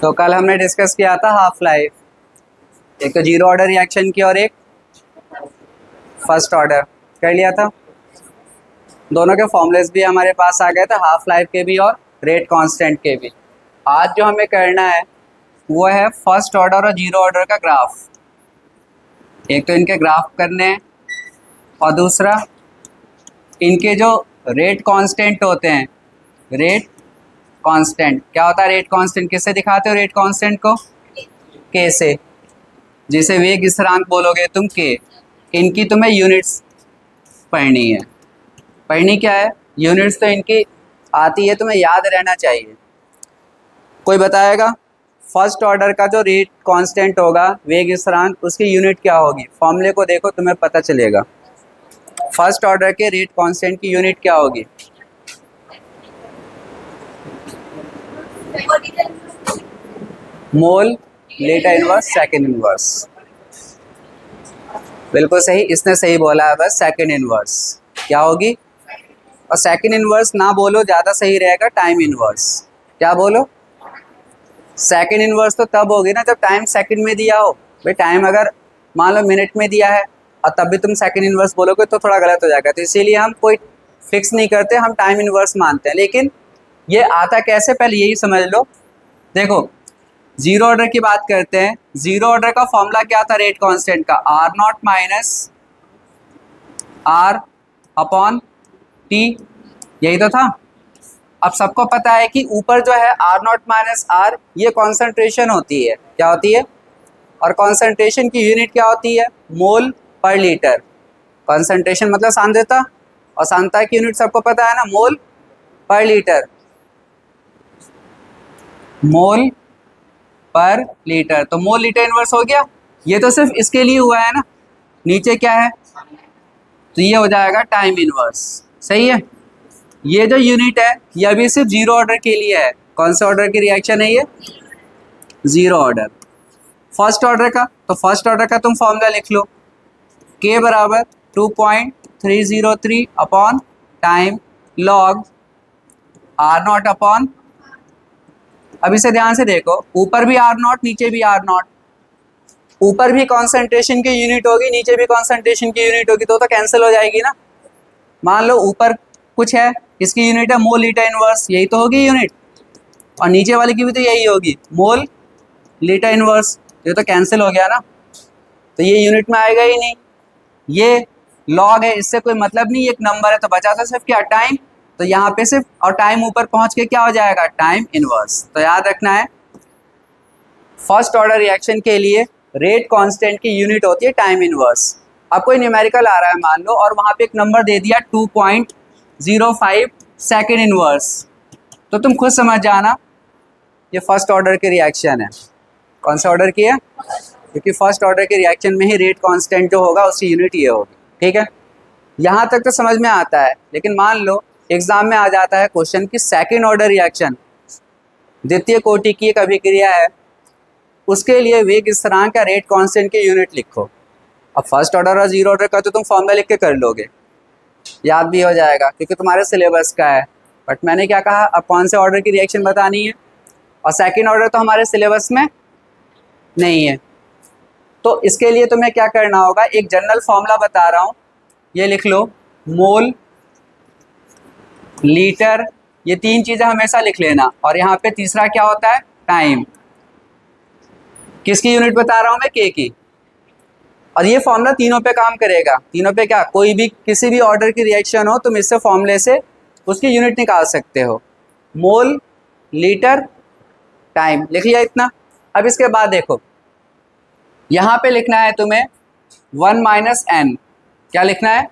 तो कल हमने डिस्कस किया था हाफ लाइफ, एक तो जीरो ऑर्डर रिएक्शन की और एक फर्स्ट ऑर्डर कर लिया था। दोनों के फॉर्मूलेस भी हमारे पास आ गए थे, हाफ लाइफ के भी और रेट कांस्टेंट के भी। आज जो हमें करना है वो है फर्स्ट ऑर्डर और जीरो ऑर्डर का ग्राफ। एक तो इनके ग्राफ करने हैं और दूसरा इनके जो रेट कांस्टेंट होते हैं। रेट कांस्टेंट क्या होता है? रेट कांस्टेंट किससे दिखाते हो? रेट कांस्टेंट को के से, जिसे वेग स्थिरांक बोलोगे तुम के। इनकी तुम्हें यूनिट्स पढ़नी है। पढ़नी क्या है? यूनिट्स तो इनकी आती है, तुम्हें याद रहना चाहिए। कोई बताएगा फर्स्ट ऑर्डर का जो रेट कांस्टेंट होगा वेग स्थिरांक, उसकी यूनिट क्या होगी? फॉर्मूले को देखो, तुम्हें पता चलेगा। फर्स्ट ऑर्डर के रेट कांस्टेंट की यूनिट क्या होगी? Mole litre inverse second inverse. बिल्कुल सही, इसने सही बोला है, बस सेकेंड इनवर्स क्या होगी? और सेकेंड इनवर्स ना बोलो, ज़्यादा सही रहेगा टाइम इनवर्स। क्या बोलो? सेकेंड इनवर्स तो तब होगी ना जब टाइम सेकंड में दिया हो। भाई टाइम अगर मान लो मिनट में दिया है और तब भी तुम सेकेंड इनवर्स बोलोगे तो थोड़ा गलत हो जाएगा। तो इसीलिए हम कोई फिक्स नहीं करते, हम टाइम इनवर्स मानते हैं। लेकिन ये आता कैसे, पहले यही समझ लो। देखो, जीरो ऑर्डर की बात करते हैं। जीरो ऑर्डर का फॉर्मूला क्या था रेट कांस्टेंट का? R naught minus R upon T, यही तो था। अब सबको पता है कि ऊपर जो है आर नॉट माइनस आर, ये कॉन्सेंट्रेशन होती है। क्या होती है? और कॉन्सेंट्रेशन की यूनिट क्या होती है? मोल पर लीटर। कॉन्सेंट्रेशन मतलब सांद्रता, और सांद्रता की यूनिट सबको पता है ना, मोल पर लीटर। मोल पर लीटर, तो मोल लीटर इनवर्स हो गया। ये तो सिर्फ इसके लिए हुआ है ना, नीचे क्या है? तो ये हो जाएगा टाइम इनवर्स। सही है। ये जो यूनिट है ये अभी सिर्फ जीरो ऑर्डर के लिए है। कौन से ऑर्डर की रिएक्शन है ये? Zero order. फर्स्ट ऑर्डर का, तो फर्स्ट ऑर्डर का तुम फॉर्मूला लिख लो, के बराबर 2.303 upon time log R naught upon. अब इसे ध्यान से देखो, ऊपर भी आर नॉट नीचे भी आर नॉट। ऊपर भी कॉन्सेंट्रेशन की यूनिट होगी, नीचे भी कॉन्सेंट्रेशन की यूनिट होगी, तो कैंसिल हो जाएगी ना। मान लो ऊपर कुछ है, इसकी यूनिट है मोल लीटर इनवर्स, यही तो होगी यूनिट। और नीचे वाले की भी तो यही होगी, मोल लीटर इनवर्स। ये तो कैंसिल हो गया ना, तो ये यूनिट में आएगा ही नहीं। ये लॉग है, इससे कोई मतलब नहीं, एक नंबर है, तो बचा तो सिर्फ क्या? टाइम। तो यहाँ पे सिर्फ, और टाइम ऊपर पहुंच के क्या हो जाएगा? Time inverse. तो याद रखना है, फर्स्ट ऑर्डर रिएक्शन के लिए रेट कांस्टेंट की यूनिट होती है टाइम इनवर्स। अब कोई न्यूमेरिकल आ रहा है मान लो, और वहाँ पे एक नंबर दे दिया 2.05 सेकेंड इनवर्स, तो तुम खुद समझ जाना ये फर्स्ट ऑर्डर की रिएक्शन है। कौन सा ऑर्डर की है? क्योंकि फर्स्ट ऑर्डर के रिएक्शन में ही रेट कांस्टेंट जो होगा उसकी यूनिट ये होगी। ठीक है, यहाँ तक तो समझ में आता है। लेकिन मान लो एग्जाम में आ जाता है क्वेश्चन कि सेकेंड ऑर्डर रिएक्शन, द्वितीय कोटि की एक अभिक्रिया है, उसके लिए वेग स्थिरांक का रेट कांस्टेंट की यूनिट लिखो। अब फर्स्ट ऑर्डर और जीरो ऑर्डर का तो तुम फॉर्मूला लिख के कर लोगे, याद भी हो जाएगा क्योंकि तुम्हारे सिलेबस का है। बट मैंने क्या कहा, अब कौन से ऑर्डर की रिएक्शन बतानी है, और सेकेंड ऑर्डर तो हमारे सिलेबस में नहीं है। तो इसके लिए तुम्हें क्या करना होगा, एक जनरल फॉर्मूला बता रहा हूँ, ये लिख लो, मोल लीटर, ये तीन चीज़ें हमेशा लिख लेना। और यहाँ पे तीसरा क्या होता है? टाइम। किसकी यूनिट बता रहा हूँ मैं? के की। और ये फॉर्मूला तीनों पे काम करेगा। तीनों पे क्या? कोई भी किसी भी ऑर्डर की रिएक्शन हो, तुम इससे फॉर्मूले से उसकी यूनिट निकाल सकते हो। मोल लीटर टाइम, लिख लिया इतना। अब इसके बाद देखो, यहाँ पे लिखना है तुम्हें 1 माइनस एन। क्या लिखना है?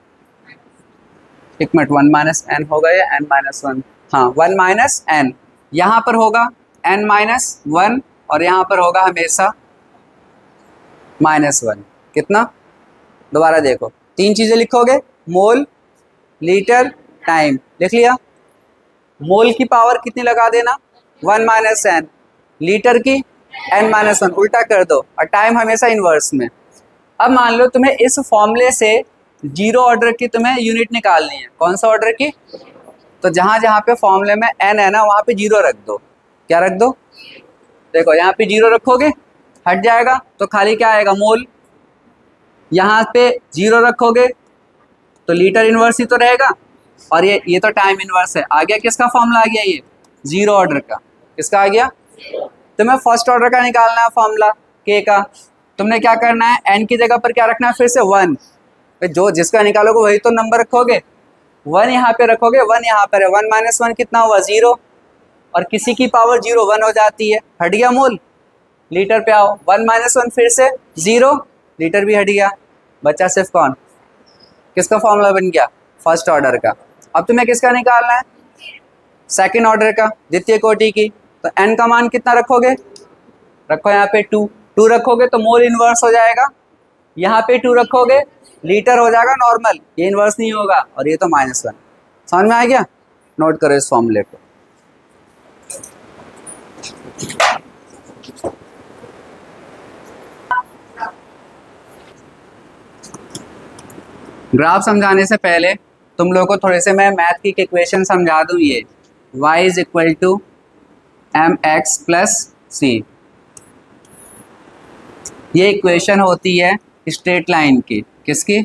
एक मिनट, 1 माइनस एन होगा या n माइनस वन? हाँ, 1 माइनस एन। यहाँ पर होगा n माइनस वन, और यहाँ पर होगा हमेशा -1। कितना? दोबारा देखो, तीन चीज़ें लिखोगे, मोल लीटर टाइम, लिख लिया। मोल की पावर कितनी लगा देना? 1 माइनस एन। लीटर की n-1, उल्टा कर दो, और टाइम हमेशा इनवर्स में। अब मान लो तुम्हें इस फॉर्मूले से जीरो ऑर्डर की तुम्हें यूनिट निकालनी है। कौन सा ऑर्डर की? तो जहाँ जहाँ पे फॉर्मूले में n है ना, वहाँ पे जीरो रख दो। क्या रख दो? देखो यहाँ पे 0 रखोगे हट जाएगा तो खाली क्या आएगा, मोल। यहाँ पे 0 रखोगे तो लीटर इनवर्स ही तो रहेगा, और ये तो टाइम इनवर्स है। आ गया किसका फॉर्मूला आ गया, ये 0 ऑर्डर का। किसका आ गया, तुम्हें फर्स्ट ऑर्डर का निकालना है फॉर्मूला के का। तुमने क्या करना है, एन की जगह पर क्या रखना है, फिर से 1। जो जिसका निकालोगे वही तो नंबर रखोगे। 1 यहाँ पे रखोगे, 1 यहाँ पर है, 1 - 1 कितना हुआ, 0। और किसी की पावर 0 1 हो जाती है, हट गया मोल। लीटर पे आओ, 1 - 1 फिर से 0, लीटर भी हट गया। बच्चा सिर्फ कौन, किसका फॉर्मूला बन गया, फर्स्ट ऑर्डर का। अब तुम्हें किसका निकालना है, सेकंड ऑर्डर का, द्वितीय कोटि की। तो एन का मान कितना रखोगे, रखो यहाँ पे 2 रखोगे तो मोल इनवर्स हो जाएगा। यहाँ पे 2 रखोगे लीटर हो जाएगा नॉर्मल, ये इनवर्स नहीं होगा, और ये तो -1। समझ में आ गया, नोट करो इस फॉर्मूले को। ग्राफ समझाने से पहले तुम लोगों को थोड़े से मैं मैथ की इक्वेशन समझा दूं। ये y = mx + c, ये इक्वेशन होती है स्ट्रेट लाइन की। किसकी,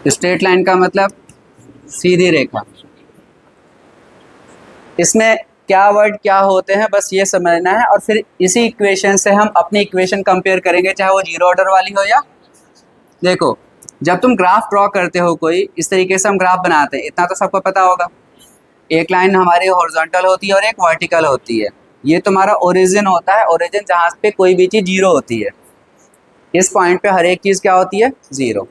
स्ट्रेट लाइन का मतलब सीधी रेखा। इसमें क्या वर्ड क्या होते हैं बस ये समझना है, और फिर इसी इक्वेशन से हम अपनी इक्वेशन कंपेयर करेंगे, चाहे वो 0 ऑर्डर वाली हो या। देखो जब तुम ग्राफ ड्रॉ करते हो कोई, इस तरीके से हम ग्राफ बनाते हैं, इतना तो सबको पता होगा। एक लाइन हमारी हॉरिजॉन्टल होती है और एक वर्टिकल होती है। ये तुम्हारा ओरिजिन होता है, ओरिजिन जहाँ पे कोई भी चीज़ 0 होती है। इस पॉइंट पे हर एक चीज़ क्या होती है, 0।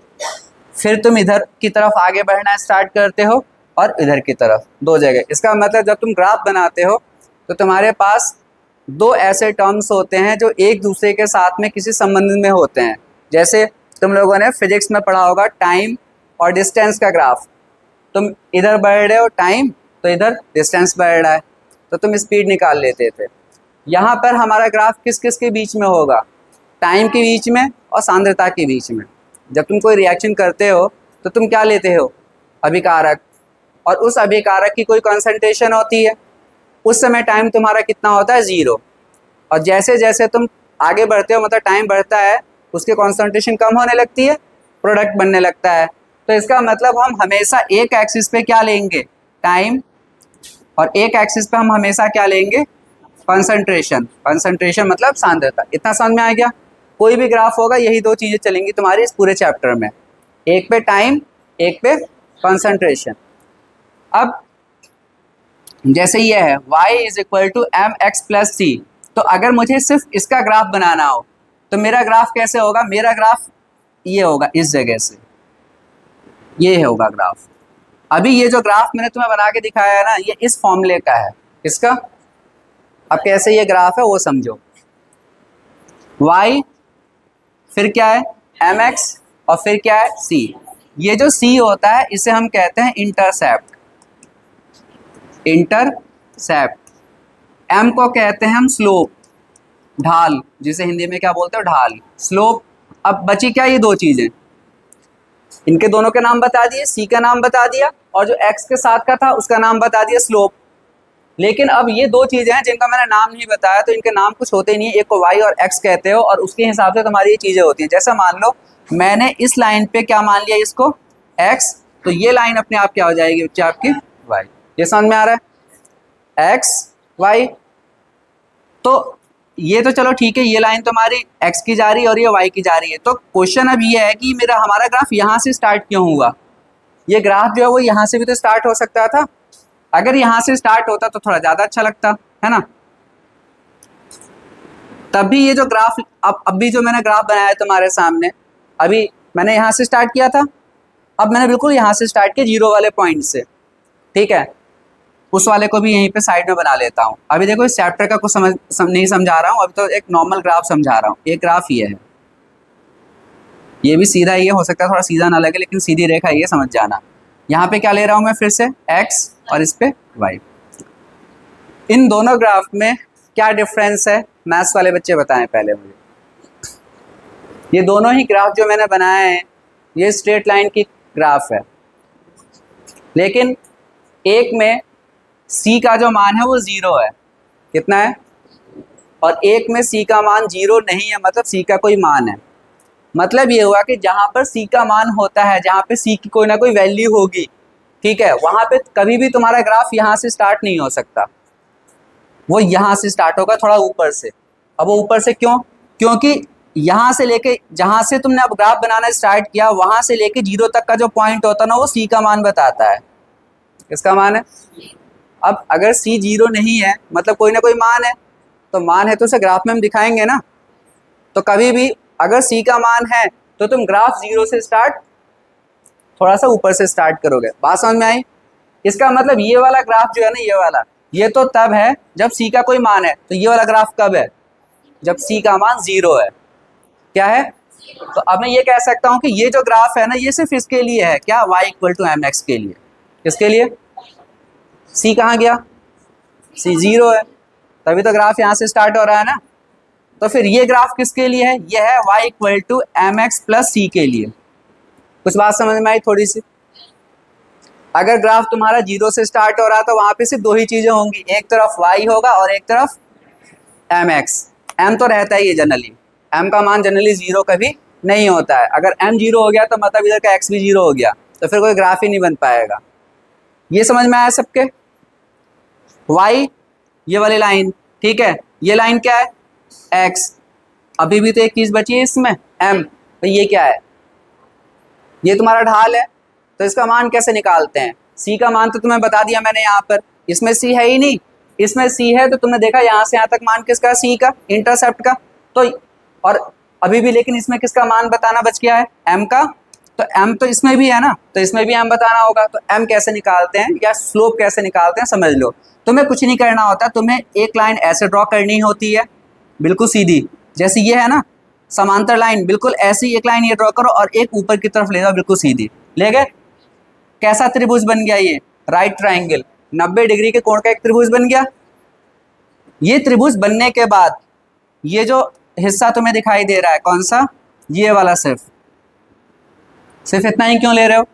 फिर तुम इधर की तरफ आगे बढ़ना स्टार्ट करते हो और इधर की तरफ, 2 जगह। इसका मतलब जब तुम ग्राफ बनाते हो तो तुम्हारे पास 2 ऐसे टर्म्स होते हैं जो एक दूसरे के साथ में किसी संबंध में होते हैं। जैसे तुम लोगों ने फिजिक्स में पढ़ा होगा टाइम और डिस्टेंस का ग्राफ। तुम इधर बढ़ रहे हो टाइम, तो इधर डिस्टेंस बढ़ रहा है, तो तुम स्पीड निकाल लेते थे। यहाँ पर हमारा ग्राफ किस किस के बीच में होगा, टाइम के बीच में और सांद्रता के बीच में। जब तुम कोई रिएक्शन करते हो तो तुम क्या लेते हो, अभिकारक, और उस अभिकारक की कोई कंसंट्रेशन होती है। उस समय टाइम तुम्हारा कितना होता है, 0। और जैसे जैसे तुम आगे बढ़ते हो, मतलब टाइम बढ़ता है, उसकी कॉन्सेंट्रेशन कम होने लगती है, प्रोडक्ट बनने लगता है। तो इसका मतलब हम हमेशा एक एक्सिस पे क्या लेंगे, टाइम, और एक एक्सिस पे हम हमेशा क्या लेंगे, कंसंट्रेशन। कंसंट्रेशन मतलब सांद्रता। इतना समझ में आ गया। कोई भी ग्राफ होगा यही 2 चीज़ें चलेंगी तुम्हारी इस पूरे चैप्टर में, एक पे टाइम, एक पे कंसंट्रेशन। अब जैसे ये है y = mx + c, तो अगर मुझे सिर्फ इसका ग्राफ बनाना हो तो मेरा ग्राफ कैसे होगा, मेरा ग्राफ ये होगा, इस जगह से ये होगा ग्राफ। अभी ये जो ग्राफ मैंने तुम्हें बना के दिखाया है ना, ये इस फॉर्मूले का है। इसका अब कैसे ये ग्राफ है वो समझो। y फिर क्या है, mx, और फिर क्या है, c। ये जो c होता है इसे हम कहते हैं इंटरसेप्ट। इंटरसेप्ट। m को कहते हैं हम स्लोप, ढाल, जिसे हिंदी में क्या बोलते हो, ढाल, स्लोप। अब बची क्या, ये 2 चीजें, इनके दोनों के नाम बता दिए, c का नाम बता दिया, और जो x के साथ का था उसका नाम बता दिया, स्लोप। लेकिन अब ये 2 चीजें हैं जिनका मैंने नाम नहीं बताया, तो इनके नाम कुछ होते ही नहीं है। एक को y और x कहते हो, और उसके हिसाब से तुम्हारी ये चीजें होती हैं। जैसे मान लो मैंने इस लाइन पे क्या मान लिया, इसको x, तो ये लाइन अपने आप क्या हो जाएगी बच्चे, आपकी y। ये समझ में आ रहा है, x y। तो ये तो चलो ठीक है, ये लाइन तुम्हारी x की जा रही है और ये y की जा रही है। तो क्वेश्चन अब ये है कि मेरा हमारा ग्राफ यहाँ से स्टार्ट क्यों हुआ। ये ग्राफ जो है वो यहाँ से भी तो स्टार्ट हो सकता था। अगर यहाँ से स्टार्ट होता तो थोड़ा ज़्यादा अच्छा लगता है ना। तब भी ये जो ग्राफ अब भी जो मैंने ग्राफ बनाया है तुम्हारे सामने, अभी मैंने यहाँ से स्टार्ट किया था, अब मैंने बिल्कुल यहाँ से स्टार्ट किया 0 वाले पॉइंट से, ठीक है। उस वाले को भी यहीं पे साइड में बना लेता हूँ। अभी देखो इस चैप्टर का कुछ नहीं समझा रहा हूँ, अभी तो एक नॉर्मल ग्राफ समझा रहा हूँ। एक ग्राफ ये है, ये भी सीधा ही है, हो सकता है थोड़ा सीधा ना लगे लेकिन सीधी रेखा ये समझ जाना। यहाँ पे क्या ले रहा हूँ मैं, फिर से x और इस पे y। इन दोनों ग्राफ में क्या डिफरेंस है, मैथ्स वाले बच्चे बताएं पहले मुझे। ये दोनों ही ग्राफ जो मैंने बनाए हैं ये स्ट्रेट लाइन की ग्राफ है, लेकिन एक में c का जो मान है वो 0 है। कितना है, और एक में सी का मान 0 नहीं है, मतलब सी का कोई मान है। मतलब ये हुआ कि जहां पर सी का मान होता है, जहां पे सी की कोई ना कोई वैल्यू होगी, ठीक है, वहां पे कभी भी तुम्हारा ग्राफ यहां से स्टार्ट नहीं हो सकता, वो यहां से स्टार्ट होगा थोड़ा ऊपर से। अब वो ऊपर से क्यों? क्योंकि यहां से लेके जहां से तुमने अब ग्राफ बनाना स्टार्ट किया, वहां से लेके 0 तक का जो पॉइंट होता है ना, वो सी का मान बताता है। किसका मान है? अब अगर सी 0 नहीं है, मतलब कोई ना कोई मान है, तो मान है तो उसे ग्राफ में हम दिखाएंगे ना। तो कभी भी अगर सी का मान है तो तुम ग्राफ 0 से स्टार्ट, थोड़ा सा ऊपर से स्टार्ट करोगे। बात समझ में आई? इसका मतलब ये वाला ग्राफ जो है ना, ये वाला, ये तो तब है जब सी का कोई मान है। तो ये वाला ग्राफ कब है? जब सी का मान 0 है। क्या है? तो अब मैं ये कह सकता हूं कि ये जो ग्राफ है ना, ये सिर्फ इसके लिए है, क्या, y equal to M X के लिए। किसके लिए? सी कहाँ गया? सी 0 है, तभी तो ग्राफ यहाँ से स्टार्ट हो रहा है ना। तो फिर ये ग्राफ किसके लिए है? ये है y equal to M x plus c के लिए। कुछ बात समझ में आई थोड़ी सी? अगर ग्राफ तुम्हारा 0 से स्टार्ट हो रहा है तो वहां पे सिर्फ दो ही चीजें होंगी, एक तरफ y होगा और एक तरफ एम एक्स। एम तो रहता ही है जनरली, एम का मान जनरली 0 कभी नहीं होता है। अगर m 0 हो गया तो मतलब इधर का x भी 0 हो गया, तो फिर कोई ग्राफ ही नहीं बन पाएगा। ये समझ में आया सबके? y ये वाली लाइन, ठीक है, ये लाइन क्या है? x। अभी भी तो एक चीज बची है इसमें, m। तो ये क्या है? ये तुम्हारा ढाल है। तो इसका मान कैसे निकालते हैं? c का मान तो तुम्हें बता दिया मैंने, यहाँ पर इसमें c है ही नहीं, इसमें c है तो तुमने देखा यहाँ से यहाँ तक मान किसका? c का, इंटरसेप्ट का। तो और अभी भी लेकिन इसमें किसका मान बताना बच गया है? m का। तो m तो इसमें भी है ना, तो इसमें भी m बताना होगा। तो m कैसे निकालते हैं या स्लोप कैसे निकालते हैं समझ लो। तुम्हें कुछ नहीं करना होता, तुम्हें एक लाइन ऐसे ड्रॉ करनी होती है, बिल्कुल सीधी, जैसे ये है ना समांतर लाइन, बिल्कुल ऐसी एक लाइन ये ड्रॉ करो और एक ऊपर की तरफ ले जाओ, बिल्कुल सीधी ले गए। कैसा त्रिभुज बन गया? ये राइट ट्राइंगल, 90 डिग्री के कोण का एक त्रिभुज बन गया। ये त्रिभुज बनने के बाद ये जो हिस्सा तुम्हें दिखाई दे रहा है, कौन सा? ये वाला। सिर्फ इतना ही क्यों ले रहे हो?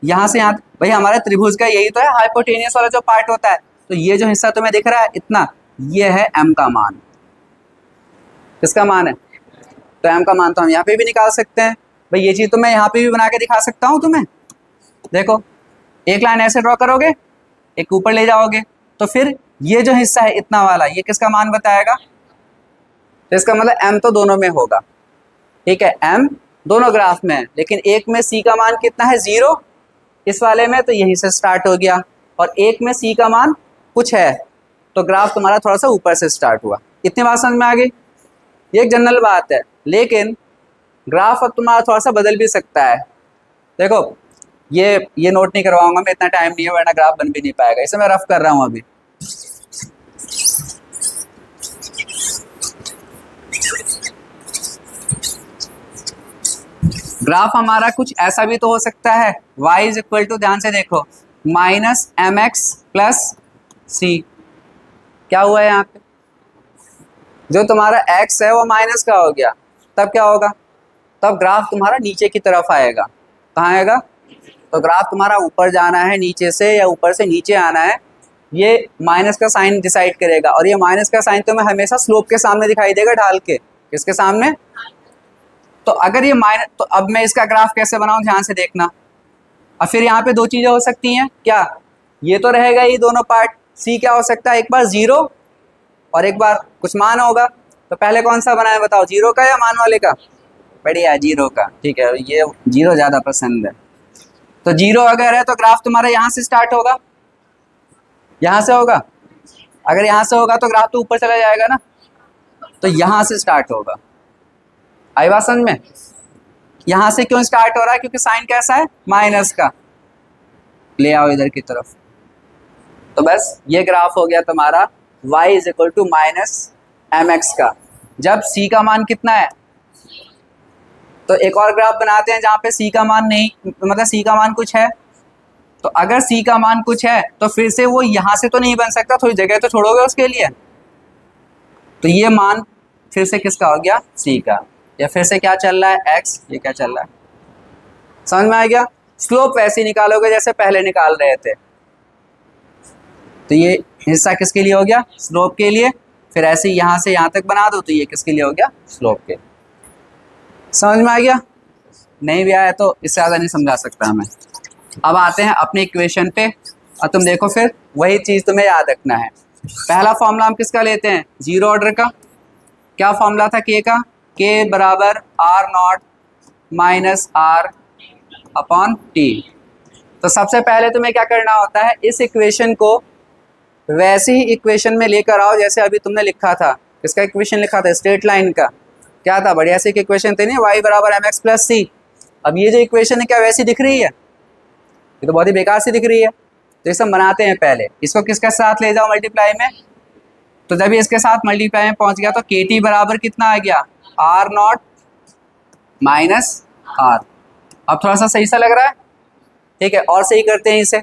यहां से यहाँ, भाई हमारे त्रिभुज का यही तो है, हाइपोटेनियस वाला जो पार्ट होता है। तो ये जो हिस्सा तुम्हें दिख रहा है इतना, ये है m का मान। किसका मान है? तो m का मान तो हम यहाँ पे भी निकाल सकते हैं। भाई ये चीज तो मैं यहाँ पे भी बना के दिखा सकता हूँ तुम्हें। देखो, एक लाइन ऐसे ड्रॉ करोगे, एक ऊपर ले जाओगे, तो फिर ये जो हिस्सा है इतना वाला, ये किसका मान बताएगा? तो इसका मतलब m तो दोनों में होगा, ठीक है, m दोनों ग्राफ में है। लेकिन एक में c का मान कितना है? 0। इस वाले में तो यहीं से स्टार्ट हो गया, और एक में c का मान कुछ है, तो ग्राफ तुम्हारा थोड़ा सा ऊपर से स्टार्ट हुआ। इतनी बात समझ में आ गई? ये एक जनरल बात है, लेकिन ग्राफ अब तुम्हारा थोड़ा सा बदल भी सकता है। देखो, ये नोट नहीं करवाऊंगा मैं, इतना टाइम नहीं है, वरना ग्राफ बन भी नहीं पाएगा। इसे मैं रफ कर रहा हूँ अभी। ग्राफ हमारा कुछ ऐसा भी तो हो सकता है, y इज इक्वल टू, ध्यान से देखो, माइनस एम एक्स प्लस सी। क्या हुआ है यहाँ पे? जो तुम्हारा x है वो माइनस का हो गया, तब क्या होगा? तब ग्राफ तुम्हारा नीचे की तरफ आएगा। कहाँ आएगा? तो ग्राफ तुम्हारा ऊपर जाना है नीचे से, या ऊपर से नीचे आना है, ये माइनस का साइन डिसाइड करेगा। और ये माइनस का साइन तुम्हें हमेशा स्लोप के सामने दिखाई देगा, ढाल के। किसके सामने? तो अगर ये माइनस, तो अब मैं इसका ग्राफ कैसे बनाऊं, ध्यान से देखना। अब फिर यहाँ पे दो चीजें हो सकती हैं, क्या? ये तो रहेगा ही दोनों पार्ट, सी क्या हो सकता है? एक बार 0 और एक बार कुछ मान होगा। तो पहले कौन सा बनाए बताओ, 0 का या मान वाले का? बढ़िया, 0 का, ठीक है, ये 0 ज्यादा पसंद है। तो 0 अगर है तो ग्राफ तुम्हारा यहाँ से स्टार्ट होगा, यहाँ से होगा। अगर यहाँ से होगा तो ग्राफ तो ऊपर चला जाएगा ना, तो यहाँ से स्टार्ट होगा। आई बात समझ में? यहाँ से क्यों स्टार्ट हो रहा है? क्योंकि साइन कैसा है? माइनस का। ले आओ इधर की तरफ। तो बस ये ग्राफ हो गया तुम्हारा y is equal to minus M X का, जब c का मान कितना है। तो एक और ग्राफ बनाते हैं जहाँ पे c का मान नहीं, मतलब c का मान कुछ है। तो अगर c का मान कुछ है तो फिर से वो यहाँ से तो नहीं बन सकता, थोड़ी जगह तो छोड़ोगे उसके लिए। तो ये मान फिर से किसका हो गया? c का। या फिर से क्या चल रहा है? x। ये क्या चल रहा है? समझ में आ गया? स्लोप वैसे ही निकालोगे जैसे पहले निकाल रहे थे। तो ये हिस्सा किसके लिए हो गया? स्लोप के लिए। फिर ऐसे ही यहाँ से यहाँ तक बना दो, तो ये किसके लिए हो गया, स्लोप के। समझ में आ गया? नहीं भी आया तो इससे ज़्यादा नहीं समझा सकता हमें। अब आते हैं अपने इक्वेशन पे, और तुम देखो फिर वही चीज़ तुम्हें याद रखना है। पहला फॉर्मूला हम किसका लेते हैं, जीरो ऑर्डर का। क्या फॉर्मूला था के का, के बराबर R naught minus R upon T. तो सबसे पहले तुम्हें क्या करना होता है, इस इक्वेशन को वैसे ही इक्वेशन में लेकर आओ जैसे अभी तुमने लिखा था। किसका इक्वेशन लिखा था, स्ट्रेट लाइन का। क्या था, बढ़िया सी इक्वेशन थी नहीं, वाई बराबर एम एक्स प्लस सी। अब ये जो इक्वेशन है क्या वैसी दिख रही है, ये तो बहुत ही बेकार सी दिख रही है। तो इसे हम बनाते हैं, पहले इसको किसके साथ ले जाओ मल्टीप्लाई में। तो जब ये इसके साथ मल्टीप्लाई में पहुंच गया तो के टी बराबर कितना आ गया, आर नॉट माइनस आर। अब थोड़ा सा सही सा लग रहा है, ठीक है। और सही करते हैं इसे,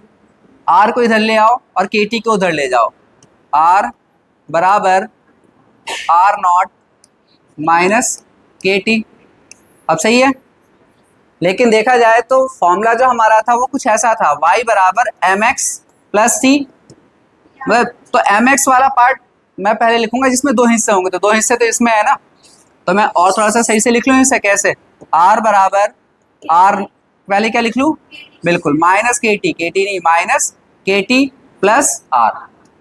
आर को इधर ले आओ और के टी को उधर ले जाओ। आर बराबर आर नॉट माइनस के टी। अब सही है, लेकिन देखा जाए तो फॉर्मूला जो हमारा था वो कुछ ऐसा था, y बराबर एम एक्स प्लस सी। मतलब तो एम एक्स वाला पार्ट मैं पहले लिखूंगा जिसमें दो हिस्से होंगे, तो दो हिस्से तो इसमें है ना, तो मैं और थोड़ा सा सही से लिख लूँ इसे। कैसे, r बराबर r पहले क्या लिख लूँ, बिल्कुल माइनस के टी, के टी नहीं माइनस के टी प्लस आर।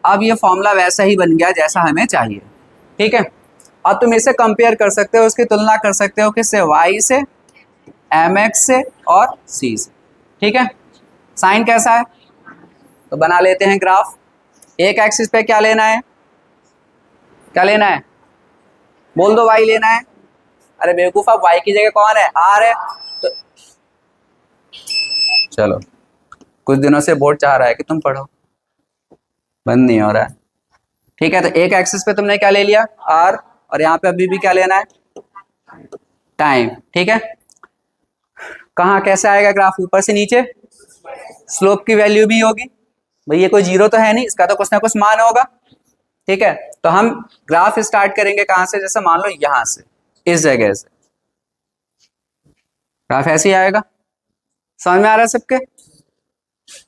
अब ये फॉर्मूला वैसा ही बन गया जैसा हमें चाहिए, ठीक है। अब तुम इसे कंपेयर कर सकते हो, उसकी तुलना कर सकते हो किससे, y से, एम एक्स से और सी से, ठीक है। साइन कैसा है, तो बना लेते हैं ग्राफ। एक एक्सिस पे क्या लेना है, क्या लेना है, बोल दो, y लेना है। अरे बेवकूफ, अब y की जगह कौन है, r है। तो चलो, कुछ दिनों से बोर्ड चाह रहा है कि तुम पढ़ो, बंद नहीं हो रहा है, ठीक है। तो एक एक्सिस पे तुमने क्या ले लिया, r, और यहाँ पे अभी भी क्या लेना है, टाइम, ठीक है। कहाँ कैसे आएगा ग्राफ, ऊपर से नीचे, स्लोप की वैल्यू भी होगी भाई, ये कोई जीरो तो है नहीं, इसका तो कुछ ना कुछ मान होगा, ठीक है। तो हम ग्राफ स्टार्ट करेंगे कहाँ से, जैसे मान लो यहाँ से, इस जगह से ग्राफ ऐसे ही आएगा। समझ में आ रहा है सबके?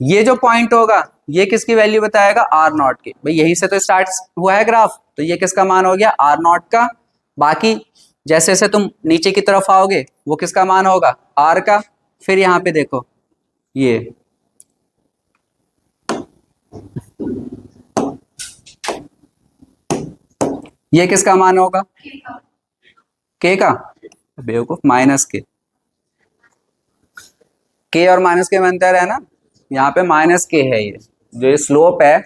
ये जो पॉइंट होगा ये किसकी वैल्यू बताएगा, आर नॉट की। भाई यहीं से तो स्टार्ट हुआ है ग्राफ, तो ये किसका मान हो गया, आर नॉट का। बाकी जैसे जैसे तुम नीचे की तरफ आओगे वो किसका मान होगा, आर का। फिर यहाँ पे देखो ये किसका मान होगा, के का, बेवकूफ, माइनस के और माइनस के में अंतर है ना, यहाँ पे माइनस के है। ये जो ये स्लोप है,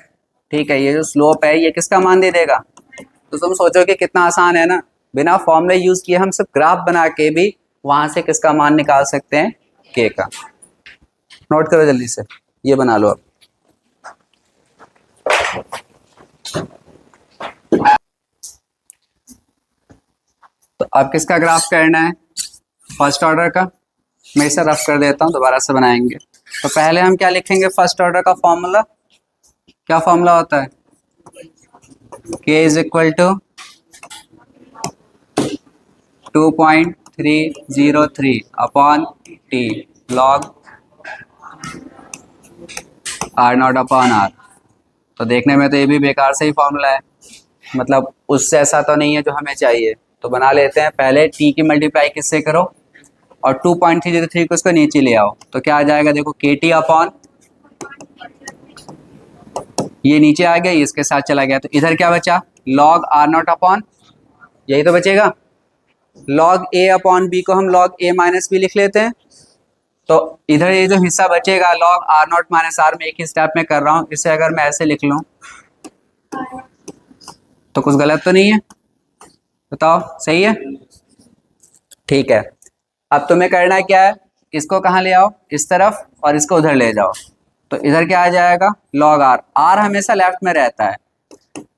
ठीक है, ये जो स्लोप है ये किसका मान दे देगा। तो तुम सोचोगे कितना आसान है ना, बिना फॉर्मूले यूज किए हम सब ग्राफ बना के भी वहां से किसका मान निकाल सकते हैं, के का। नोट करो जल्दी से, ये बना लो अब। तो अब किसका ग्राफ करना है, फर्स्ट ऑर्डर का। मैं इसे रफ कर देता हूँ, दोबारा से बनाएंगे। तो पहले हम क्या लिखेंगे, फर्स्ट ऑर्डर का फॉर्मूला। क्या फॉर्मूला होता है, k is equal to 2.303 upon T log R naught upon R. तो देखने में तो ये भी बेकार से ही फॉर्मूला है, मतलब उससे ऐसा तो नहीं है जो हमें चाहिए। तो बना लेते हैं, पहले टी की मल्टीप्लाई किससे करो, और 2.303 को उसको नीचे ले आओ, तो क्या आ जाएगा, देखो के टी अपॉन, ये नीचे आ गया, ये इसके साथ चला गया, तो इधर क्या बचा, लॉग आर नॉट अपॉन, यही तो बचेगा। लॉग ए अपॉन बी को हम लॉग ए माइनस बी लिख लेते हैं। तो इधर ये जो हिस्सा बचेगा log R naught minus R, में एक ही स्टेप में कर रहा हूँ, इसे अगर मैं ऐसे लिख लूँ तो कुछ गलत तो नहीं है, बताओ सही है, ठीक है। अब तुम्हें करना क्या है, इसको कहाँ ले आओ, इस तरफ, और इसको उधर ले जाओ। तो इधर क्या आ जाएगा, लॉग आर, आर हमेशा लेफ्ट में रहता है।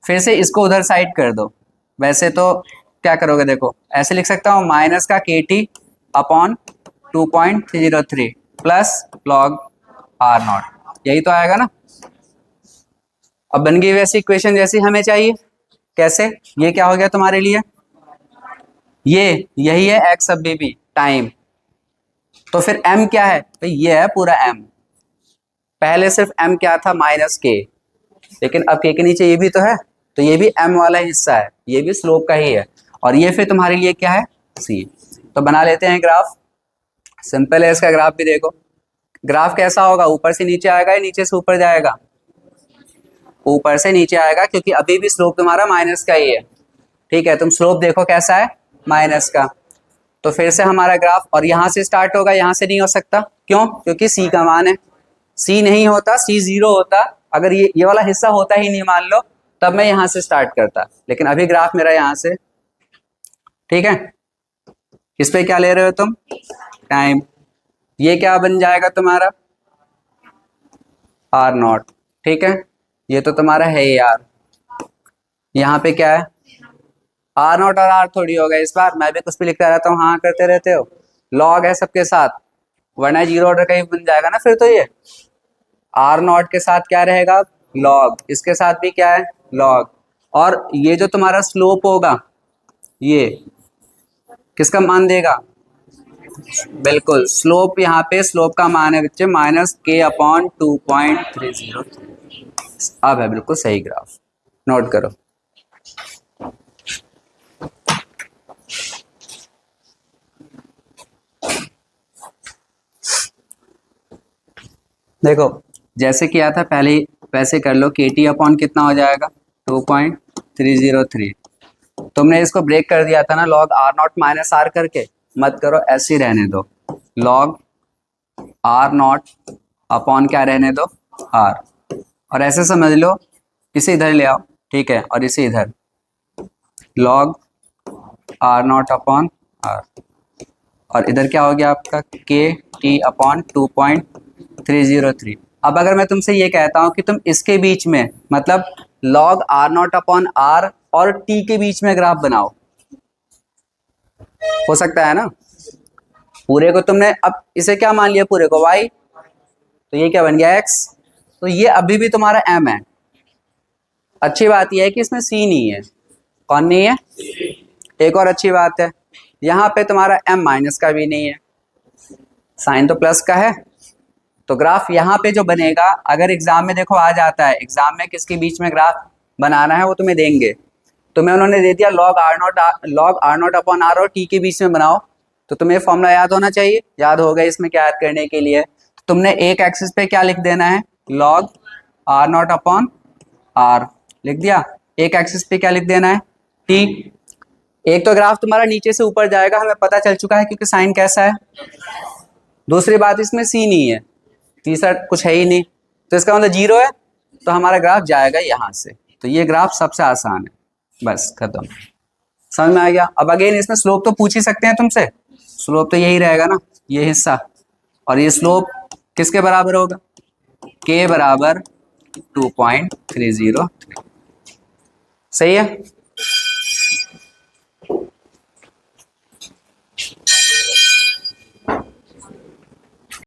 फिर से इसको उधर साइड कर दो। वैसे तो क्या करोगे, देखो ऐसे लिख सकता हूँ, माइनस का के T upon 2.303 plus log R not, यही तो आएगा ना। अब बन गई वैसी इक्वेशन जैसी हमें चाहिए। कैसे, ये क्या हो गया तुम्हारे लिए, यही है एक्स अब भी टाइम। तो फिर m क्या है, तो ये है पूरा m। पहले सिर्फ m क्या था, माइनस के, लेकिन अब के नीचे ये भी तो है, तो ये भी m वाला हिस्सा है, ये भी स्लोप का ही है, और ये फिर तुम्हारे लिए क्या है, c। तो बना लेते हैं ग्राफ, सिंपल है इसका ग्राफ भी। देखो ग्राफ कैसा होगा, ऊपर से नीचे आएगा या नीचे से ऊपर जाएगा, ऊपर से नीचे आएगा, क्योंकि अभी भी स्लोप तुम्हारा माइनस का ही है, ठीक है। तुम स्लोप देखो कैसा है, माइनस का। तो फिर से हमारा ग्राफ, और यहाँ से स्टार्ट होगा, यहाँ से नहीं हो सकता, क्यों, क्योंकि c का मान है, c नहीं होता, c 0 होता, अगर ये वाला हिस्सा होता ही नहीं मान लो, तब मैं यहाँ से स्टार्ट करता, लेकिन अभी ग्राफ मेरा यहाँ से, ठीक है। इस पे क्या ले रहे हो तुम, टाइम, ये क्या बन जाएगा तुम्हारा r0, ठीक है। ये तो तुम्हारा है ही यार, यहाँ पे क्या है, r0 और r थोड़ी होगा इस बार, मैं भी कुछ भी लिखता रहता हूँ, हाँ करते रहते हो, लॉग है सबके साथ, वरना जीरो ऑर्डर का ही बन जाएगा ना फिर। तो ये r0 के साथ क्या रहेगा, लॉग, इसके साथ भी क्या है, लॉग, और ये जो तुम्हारा स्लोप होगा, ये किसका मान देगा, बिल्कुल स्लोप, यहाँ पे स्लोप का मान है बच्चे -k/2.303। अब है बिल्कुल सही ग्राफ, नोट करो। देखो जैसे किया था पहले वैसे कर लो, KT/ कितना हो जाएगा 2.303। तुमने इसको ब्रेक कर दिया था ना log r0 माइनस r करके, मत करो, ऐसे ही रहने दो, log r0 अपॉन क्या रहने दो, r, और ऐसे समझ लो, इसे इधर ले आओ, ठीक है, और इसे इधर, log r0 अपॉन r, और इधर क्या हो गया आपका KT/2.303। अब अगर मैं तुमसे ये कहता हूं कि तुम इसके बीच में, मतलब log r0 अपॉन r और t के बीच में ग्राफ बनाओ, हो सकता है ना। पूरे को तुमने, अब इसे क्या मान लिया, पूरे को y, तो ये क्या बन गया x, तो ये अभी भी तुम्हारा m है। अच्छी बात यह है कि इसमें c नहीं है, कौन नहीं है, एक और अच्छी बात है, यहाँ पे तुम्हारा m माइनस का भी नहीं है, साइन तो प्लस का है। तो ग्राफ यहाँ पे जो बनेगा, अगर एग्जाम में देखो आ जाता है, एग्जाम में किसके बीच में ग्राफ बनाना है वो तुम्हें देंगे, तुम्हें उन्होंने दे दिया log r0 अपॉन r और t के बीच में बनाओ, तो तुम्हें फॉर्मूला याद होना चाहिए, याद होगा इसमें क्या याद करने के लिए, तो तुमने एक एक्सिस पे क्या लिख देना है, log r0 अपॉन r लिख दिया, एक एक्सिस पे क्या लिख देना है, t। एक तो ग्राफ तुम्हारा नीचे से ऊपर जाएगा, हमें पता चल चुका है क्योंकि साइन कैसा है, दूसरी बात इसमें c नहीं है, तीसरा कुछ है ही नहीं, तो इसका मतलब 0 है, तो हमारा ग्राफ जाएगा यहाँ से। तो ये ग्राफ सबसे आसान है, बस खत्म, समझ में आ गया। अब अगेन इसमें स्लोप तो पूछ ही सकते हैं तुमसे, स्लोप तो यही रहेगा ना, ये हिस्सा, और ये स्लोप किसके बराबर होगा, k = 2.303। सही है।